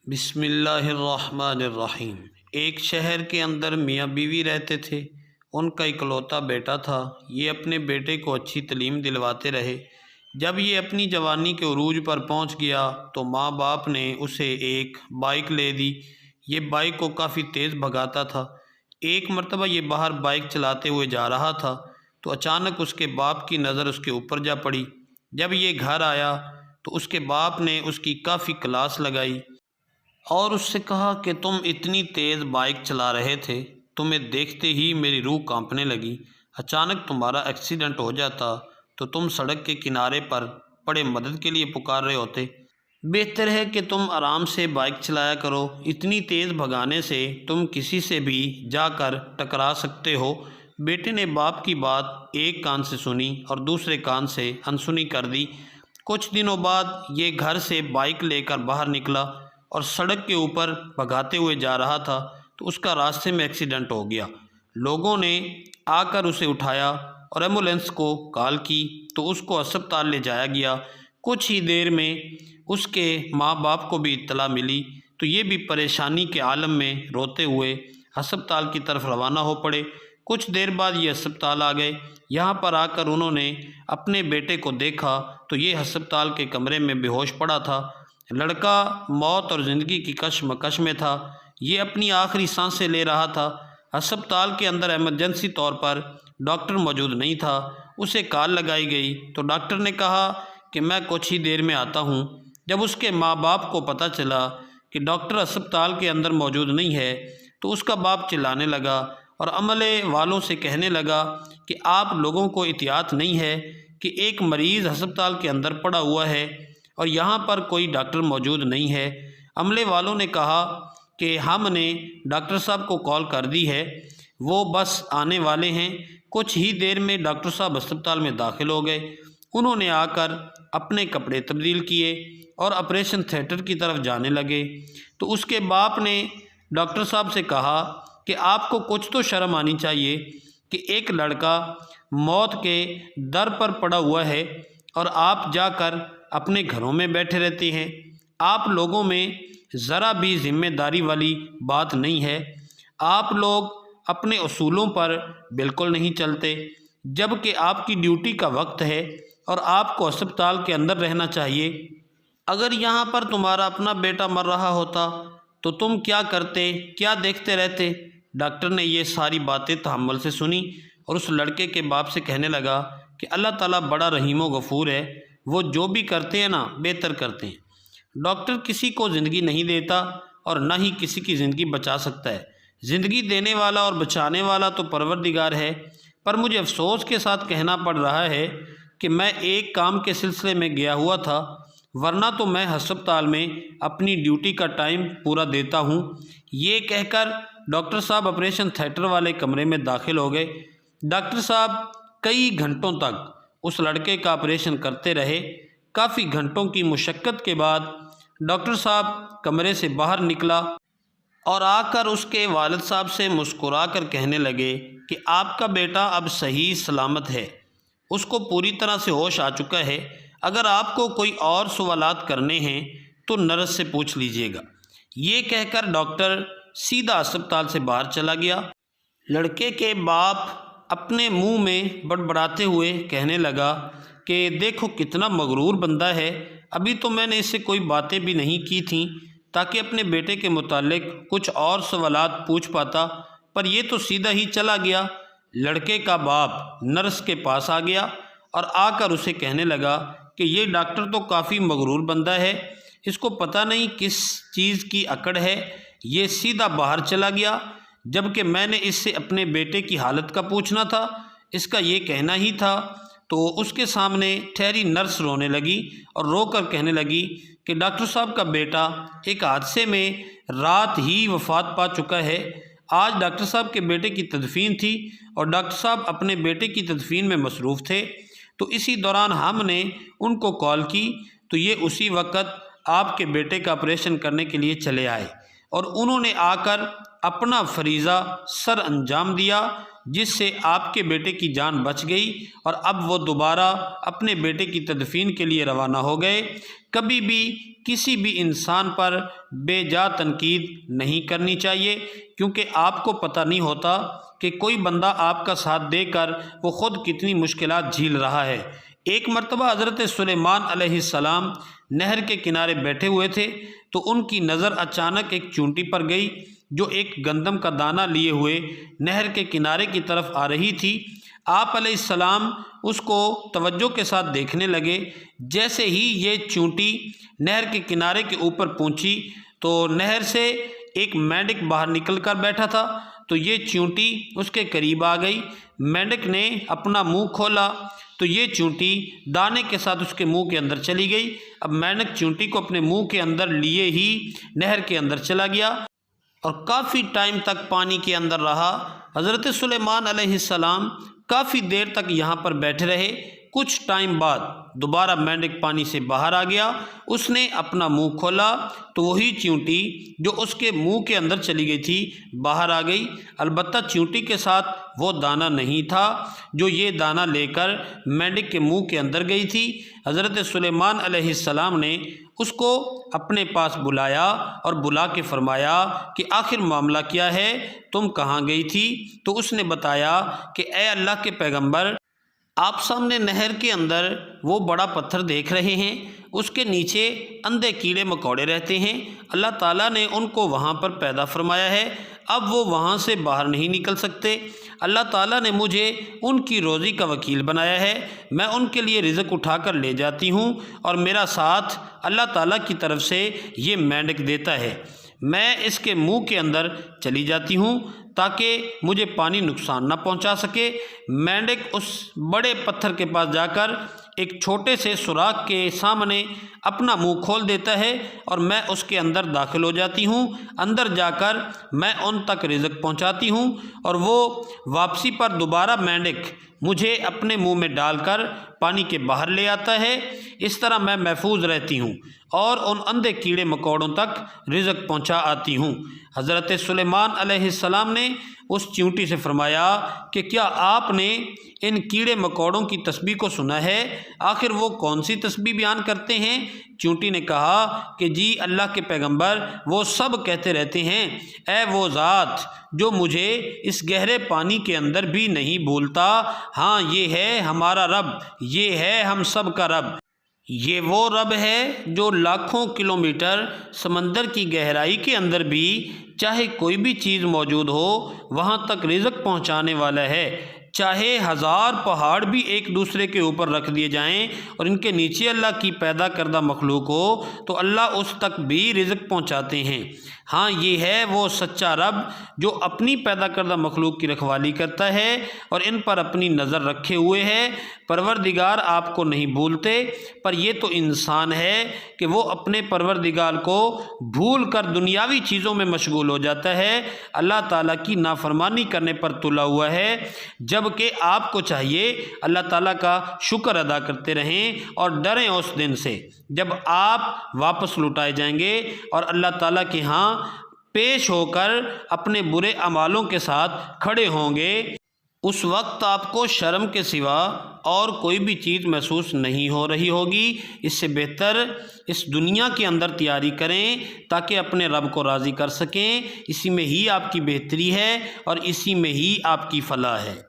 بسم اللہ الرحمن الرحیم۔ ایک شہر کے اندر میاں بیوی رہتے تھے۔ ان کا اکلوتا بیٹا تھا۔ یہ اپنے بیٹے کو اچھی تعلیم دلواتے رہے۔ جب یہ اپنی جوانی کے عروج پر پہنچ گیا تو ماں باپ نے اسے ایک بائیک لے دی۔ یہ بائیک کو کافی تیز بھگاتا تھا۔ ایک مرتبہ یہ باہر بائیک چلاتے ہوئے جا رہا تھا تو اچانک اس کے باپ کی نظر اس کے اوپر جا پڑی۔ جب یہ گھر آیا تو اس کے باپ نے اس کی کافی کلاس لگائی اور اس سے کہا کہ تم اتنی تیز بائیک چلا رہے تھے، تمہیں دیکھتے ہی میری روح کانپنے لگی۔ اچانک تمہارا ایکسیڈنٹ ہو جاتا تو تم سڑک کے کنارے پر پڑے مدد کے لیے پکار رہے ہوتے۔ بہتر ہے کہ تم آرام سے بائیک چلایا کرو، اتنی تیز بھگانے سے تم کسی سے بھی جا کر ٹکرا سکتے ہو۔ بیٹے نے باپ کی بات ایک کان سے سنی اور دوسرے کان سے انسنی کر دی۔ کچھ دنوں بعد یہ گھر سے بائیک لے کر باہر نکلا اور سڑک کے اوپر بھگاتے ہوئے جا رہا تھا تو اس کا راستے میں ایکسیڈنٹ ہو گیا۔ لوگوں نے آ کر اسے اٹھایا اور ایمبولینس کو کال کی تو اس کو ہسپتال لے جایا گیا۔ کچھ ہی دیر میں اس کے ماں باپ کو بھی اطلاع ملی تو یہ بھی پریشانی کے عالم میں روتے ہوئے ہسپتال کی طرف روانہ ہو پڑے۔ کچھ دیر بعد یہ ہسپتال آ گئے۔ یہاں پر آ کر انہوں نے اپنے بیٹے کو دیکھا تو یہ ہسپتال کے کمرے میں بے ہوش پڑا تھا۔ لڑکا موت اور زندگی کی کشمکش میں تھا۔ یہ اپنی آخری سانسیں لے رہا تھا۔ ہسپتال کے اندر ایمرجنسی طور پر ڈاکٹر موجود نہیں تھا۔ اسے کال لگائی گئی تو ڈاکٹر نے کہا کہ میں کچھ ہی دیر میں آتا ہوں۔ جب اس کے ماں باپ کو پتہ چلا کہ ڈاکٹر ہسپتال کے اندر موجود نہیں ہے تو اس کا باپ چلانے لگا اور عملے والوں سے کہنے لگا کہ آپ لوگوں کو احتیاط نہیں ہے کہ ایک مریض ہسپتال کے اندر پڑا ہوا ہے اور یہاں پر کوئی ڈاکٹر موجود نہیں ہے۔ عملے والوں نے کہا کہ ہم نے ڈاکٹر صاحب کو کال کر دی ہے، وہ بس آنے والے ہیں۔ کچھ ہی دیر میں ڈاکٹر صاحب ہسپتال میں داخل ہو گئے۔ انہوں نے آ کر اپنے کپڑے تبدیل کیے اور آپریشن تھیٹر کی طرف جانے لگے تو اس کے باپ نے ڈاکٹر صاحب سے کہا کہ آپ کو کچھ تو شرم آنی چاہیے کہ ایک لڑکا موت کے در پر پڑا ہوا ہے اور آپ جا کر اپنے گھروں میں بیٹھے رہتے ہیں۔ آپ لوگوں میں ذرا بھی ذمہ داری والی بات نہیں ہے۔ آپ لوگ اپنے اصولوں پر بالکل نہیں چلتے، جب کہ آپ کی ڈیوٹی کا وقت ہے اور آپ کو ہسپتال کے اندر رہنا چاہیے۔ اگر یہاں پر تمہارا اپنا بیٹا مر رہا ہوتا تو تم کیا کرتے، کیا دیکھتے رہتے؟ ڈاکٹر نے یہ ساری باتیں تحمل سے سنی اور اس لڑکے کے باپ سے کہنے لگا کہ اللہ تعالیٰ بڑا رحیم و غفور ہے، وہ جو بھی کرتے ہیں نا بہتر کرتے ہیں۔ ڈاکٹر کسی کو زندگی نہیں دیتا اور نہ ہی کسی کی زندگی بچا سکتا ہے۔ زندگی دینے والا اور بچانے والا تو پروردگار ہے، پر مجھے افسوس کے ساتھ کہنا پڑ رہا ہے کہ میں ایک کام کے سلسلے میں گیا ہوا تھا، ورنہ تو میں ہسپتال میں اپنی ڈیوٹی کا ٹائم پورا دیتا ہوں۔ یہ کہہ کر ڈاکٹر صاحب آپریشن تھیٹر والے کمرے میں داخل ہو گئے۔ ڈاکٹر صاحب کئی گھنٹوں تک اس لڑکے کا آپریشن کرتے رہے۔ کافی گھنٹوں کی مشقت کے بعد ڈاکٹر صاحب کمرے سے باہر نکلا اور آ کر اس کے والد صاحب سے مسکرا کر کہنے لگے کہ آپ کا بیٹا اب صحیح سلامت ہے، اس کو پوری طرح سے ہوش آ چکا ہے۔ اگر آپ کو کوئی اور سوالات کرنے ہیں تو نرس سے پوچھ لیجئے گا۔ یہ کہہ کر ڈاکٹر سیدھا ہسپتال سے باہر چلا گیا۔ لڑکے کے باپ اپنے منہ میں بڑبڑاتے ہوئے کہنے لگا کہ دیکھو کتنا مغرور بندہ ہے، ابھی تو میں نے اس سے کوئی باتیں بھی نہیں کی تھیں تاکہ اپنے بیٹے کے متعلق کچھ اور سوالات پوچھ پاتا، پر یہ تو سیدھا ہی چلا گیا۔ لڑکے کا باپ نرس کے پاس آ گیا اور آ کر اسے کہنے لگا کہ یہ ڈاکٹر تو کافی مغرور بندہ ہے، اس کو پتہ نہیں کس چیز کی اکڑ ہے، یہ سیدھا باہر چلا گیا، جبکہ میں نے اس سے اپنے بیٹے کی حالت کا پوچھنا تھا، اس کا یہ کہنا ہی تھا۔ تو اس کے سامنے ٹھہری نرس رونے لگی اور رو کر کہنے لگی کہ ڈاکٹر صاحب کا بیٹا ایک حادثے میں رات ہی وفات پا چکا ہے۔ آج ڈاکٹر صاحب کے بیٹے کی تدفین تھی اور ڈاکٹر صاحب اپنے بیٹے کی تدفین میں مصروف تھے، تو اسی دوران ہم نے ان کو کال کی تو یہ اسی وقت آپ کے بیٹے کا آپریشن کرنے کے لیے چلے آئے اور انہوں نے آ کر اپنا فریضہ سر انجام دیا جس سے آپ کے بیٹے کی جان بچ گئی اور اب وہ دوبارہ اپنے بیٹے کی تدفین کے لیے روانہ ہو گئے۔ کبھی بھی کسی بھی انسان پر بے جا تنقید نہیں کرنی چاہیے، کیونکہ آپ کو پتہ نہیں ہوتا کہ کوئی بندہ آپ کا ساتھ دے کر وہ خود کتنی مشکلات جھیل رہا ہے۔ ایک مرتبہ حضرت سلیمان علیہ السلام نہر کے کنارے بیٹھے ہوئے تھے تو ان کی نظر اچانک ایک چونٹی پر گئی جو ایک گندم کا دانہ لیے ہوئے نہر کے کنارے کی طرف آ رہی تھی۔ آپ علیہ السلام اس کو توجہ کے ساتھ دیکھنے لگے۔ جیسے ہی یہ چونٹی نہر کے کنارے کے اوپر پہنچی تو نہر سے ایک مینڈک باہر نکل کر بیٹھا تھا، تو یہ چونٹی اس کے قریب آ گئی۔ مینڈک نے اپنا منہ کھولا تو یہ چونٹی دانے کے ساتھ اس کے منہ کے اندر چلی گئی۔ اب مینڈک چونٹی کو اپنے منہ کے اندر لیے ہی نہر کے اندر چلا گیا اور کافی ٹائم تک پانی کے اندر رہا۔ حضرت سلیمان علیہ السلام کافی دیر تک یہاں پر بیٹھے رہے۔ کچھ ٹائم بعد دوبارہ مینڈک پانی سے باہر آ گیا۔ اس نے اپنا منہ کھولا تو وہی چونٹی جو اس کے منہ کے اندر چلی گئی تھی باہر آ گئی، البتہ چونٹی کے ساتھ وہ دانہ نہیں تھا جو یہ دانہ لے کر مینڈک کے منہ کے اندر گئی تھی۔ حضرت سلیمان علیہ السلام نے اس کو اپنے پاس بلایا اور بلا کے فرمایا کہ آخر معاملہ کیا ہے، تم کہاں گئی تھی؟ تو اس نے بتایا کہ اے اللہ کے پیغمبر، آپ سامنے نہر کے اندر وہ بڑا پتھر دیکھ رہے ہیں، اس کے نیچے اندھے کیڑے مکوڑے رہتے ہیں، اللہ تعالیٰ نے ان کو وہاں پر پیدا فرمایا ہے، اب وہ وہاں سے باہر نہیں نکل سکتے۔ اللہ تعالیٰ نے مجھے ان کی روزی کا وکیل بنایا ہے، میں ان کے لیے رزق اٹھا کر لے جاتی ہوں اور میرا ساتھ اللہ تعالیٰ کی طرف سے یہ مینڈک دیتا ہے۔ میں اس کے منہ کے اندر چلی جاتی ہوں تاکہ مجھے پانی نقصان نہ پہنچا سکے۔ مینڈک اس بڑے پتھر کے پاس جا کر ایک چھوٹے سے سوراخ کے سامنے اپنا منہ کھول دیتا ہے اور میں اس کے اندر داخل ہو جاتی ہوں۔ اندر جا کر میں ان تک رزق پہنچاتی ہوں اور وہ واپسی پر دوبارہ مینڈک مجھے اپنے منہ میں ڈال کر پانی کے باہر لے آتا ہے۔ اس طرح میں محفوظ رہتی ہوں اور ان اندھے کیڑے مکوڑوں تک رزق پہنچا آتی ہوں۔ حضرت سلیمان علیہ السلام نے اس چونٹی سے فرمایا کہ کیا آپ نے ان کیڑے مکوڑوں کی تسبیح کو سنا ہے؟ آخر وہ کون سی تسبیح بیان کرتے ہیں؟ چونٹی نے کہا کہ جی اللہ کے پیغمبر، وہ سب کہتے رہتے ہیں اے وہ ذات جو مجھے اس گہرے پانی کے اندر بھی نہیں بھولتا، ہاں یہ ہے ہمارا رب، یہ ہے ہم سب کا رب، یہ وہ رب ہے جو لاکھوں کلومیٹر سمندر کی گہرائی کے اندر بھی چاہے کوئی بھی چیز موجود ہو وہاں تک رزق پہنچانے والا ہے۔ چاہے 1000 پہاڑ بھی ایک دوسرے کے اوپر رکھ دیے جائیں اور ان کے نیچے اللہ کی پیدا کردہ مخلوق ہو تو اللہ اس تک بھی رزق پہنچاتے ہیں۔ ہاں یہ ہے وہ سچا رب جو اپنی پیدا کردہ مخلوق کی رکھوالی کرتا ہے اور ان پر اپنی نظر رکھے ہوئے ہے۔ پروردگار آپ کو نہیں بھولتے، پر یہ تو انسان ہے کہ وہ اپنے پروردگار کو بھول کر دنیاوی چیزوں میں مشغول ہو جاتا ہے، اللہ تعالیٰ کی نافرمانی کرنے پر تلا ہوا ہے، جبکہ آپ کو چاہیے اللہ تعالیٰ کا شکر ادا کرتے رہیں اور ڈریں اس دن سے جب آپ واپس لوٹائے جائیں گے اور اللہ تعالیٰ کے ہاں پیش ہو کر اپنے برے اعمالوں کے ساتھ کھڑے ہوں گے۔ اس وقت آپ کو شرم کے سوا اور کوئی بھی چیز محسوس نہیں ہو رہی ہوگی۔ اس سے بہتر اس دنیا کے اندر تیاری کریں تاکہ اپنے رب کو راضی کر سکیں، اسی میں ہی آپ کی بہتری ہے اور اسی میں ہی آپ کی فلاح ہے۔